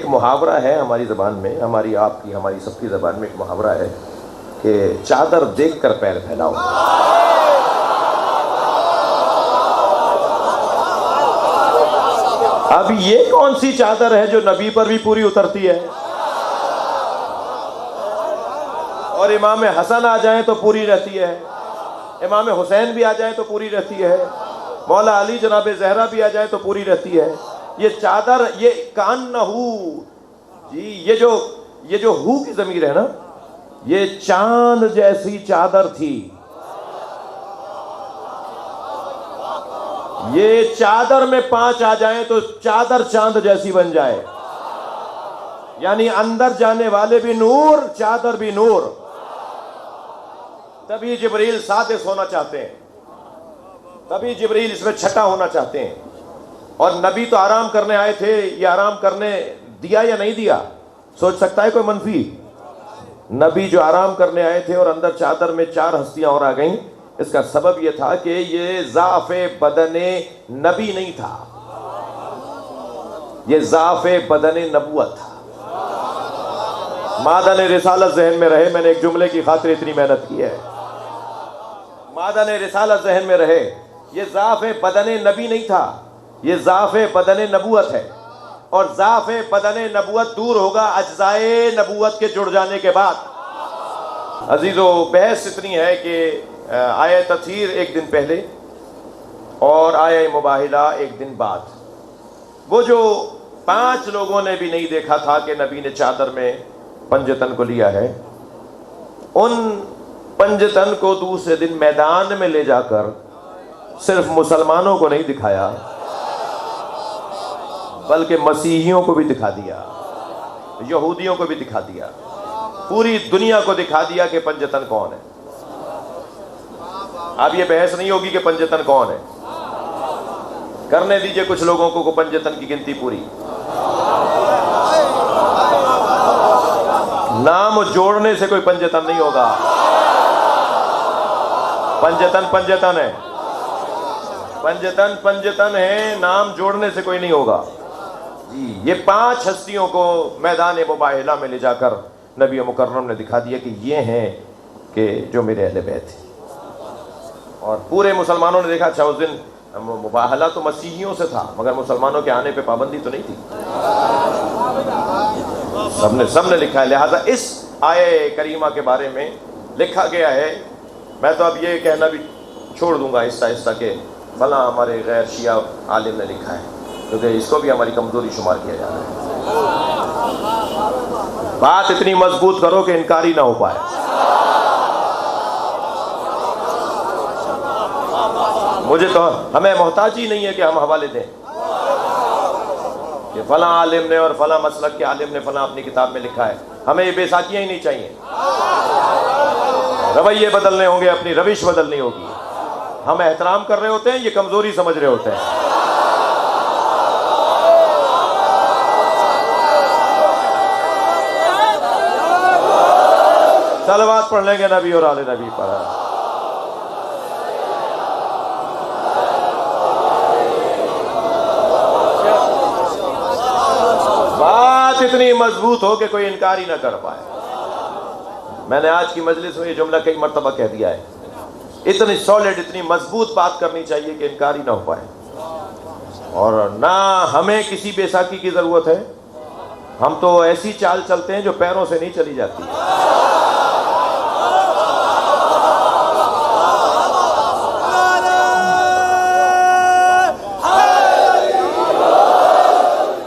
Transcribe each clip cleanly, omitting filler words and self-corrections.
एक मुहावरा है हमारी ज़बान में, हमारी आपकी हमारी सबकी ज़बान में एक मुहावरा है कि चादर देख कर पैर फैलाओ। अब ये कौन सी चादर है जो नबी पर भी पूरी उतरती है, और इमाम हसन आ जाए तो पूरी रहती है, इमाम हुसैन भी आ जाए तो पूरी रहती है, मौला अली जनाब ज़हरा भी आ जाए तो पूरी रहती है। ये चादर, ये कान न हू जी, ये जो हू की ज़मीर है ना, ये चांद जैसी चादर थी। ये चादर में 5 आ जाए तो चादर चांद जैसी बन जाए, यानी अंदर जाने वाले भी नूर, चादर भी नूर। तभी जिब्रील सादिस होना चाहते हैं, तभी जिब्रील इसमें छठा होना चाहते हैं। और नबी तो आराम करने आए थे, ये आराम करने दिया या नहीं दिया, सोच सकता है कोई मनफी? नबी जो आराम करने आए थे और अंदर चादर में 4 हस्तियां और आ गईं, इसका सबब यह था कि ये ज़ाफ़े बदने नबी नहीं था, ये ज़ाफ़े बदने नबुवत था। मादन रिसालत ज़हन में रहे, मैंने एक जुमले की खातिर इतनी मेहनत की है, मादन रिसालत ज़हन में रहे, ये ज़ाफ़े बदने नबी नहीं था, ये ज़ाफ़े बदने नबुवत है। और ज़ाफ़े बदने नबुवत दूर होगा अज्ज़ाए नबुवत के जुड़ जाने के बाद। अजीज़ो, बहस इतनी है कि आया तथहीर एक दिन पहले और आया मुबाहिला एक दिन बाद। वो जो 5 लोगों ने भी नहीं देखा था कि नबी ने चादर में पंजतन को लिया है, उन पंजतन को दूसरे दिन मैदान में ले जाकर सिर्फ मुसलमानों को नहीं दिखाया, बल्कि मसीहियों को भी दिखा दिया, यहूदियों को भी दिखा दिया, पूरी दुनिया को दिखा दिया कि पंजतन कौन है। अब ये बहस नहीं होगी कि पंजतन कौन है, करने दीजिए कुछ लोगों को पंजतन की गिनती पूरी। नाम जोड़ने से कोई पंजतन नहीं होगा, पंजतन पंजतन है, पंजतन पंजतन है, नाम जोड़ने से कोई नहीं होगा जी। ये 5 हस्तियों को मैदान मुबाहिला में ले जाकर नबी मुकर्रम ने दिखा दिया कि ये हैं कि जो मेरे अहले बैत थे। और पूरे मुसलमानों ने देखा। अच्छा, उस दिन मुबाहला तो मसीहियों से था, मगर मुसलमानों के आने पे पाबंदी तो नहीं थी, सबने लिखा है। लिहाजा इस आये करीमा के बारे में लिखा गया है। मैं तो अब ये कहना भी छोड़ दूंगा आहिस्ता आहिस्ता के भला हमारे गैर शिया आलिम ने लिखा है, क्योंकि इसको भी हमारी कमजोरी शुमार किया जा रहा है। बात इतनी मजबूत करो कि इनकारी ना हो पाए। मुझे तो, हमें मोहताज ही नहीं है कि हम हवाले दें कि फला आलिम ने और फला मसलक के आलिम ने फला अपनी किताब में लिखा है। हमें ये बेसाखियां ही नहीं चाहिए। रवैये बदलने होंगे, अपनी रविश बदलनी होगी। हम एहतराम कर रहे होते हैं, ये कमजोरी समझ रहे होते हैं। सलवात पढ़ लेंगे नबी और आले नबी पर। बात इतनी मजबूत हो कि कोई इनकार ही ना कर पाए। मैंने आज की मजलिस में ये जुमला कई मर्तबा कह दिया है, इतनी सॉलिड, इतनी मजबूत बात करनी चाहिए कि इनकार ही ना हो पाए। और ना हमें किसी बेसाखी की जरूरत है, हम तो ऐसी चाल चलते हैं जो पैरों से नहीं चली जाती।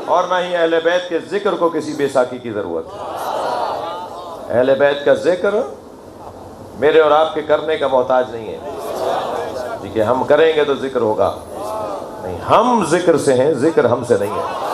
और ना ही अहले बैत के जिक्र को किसी बेसाखी की जरूरत है। अहले बैत का जिक्र मेरे और आपके करने का मोहताज नहीं है, ठीक है? हम करेंगे तो जिक्र होगा, नहीं, हम जिक्र से हैं, जिक्र हमसे नहीं है।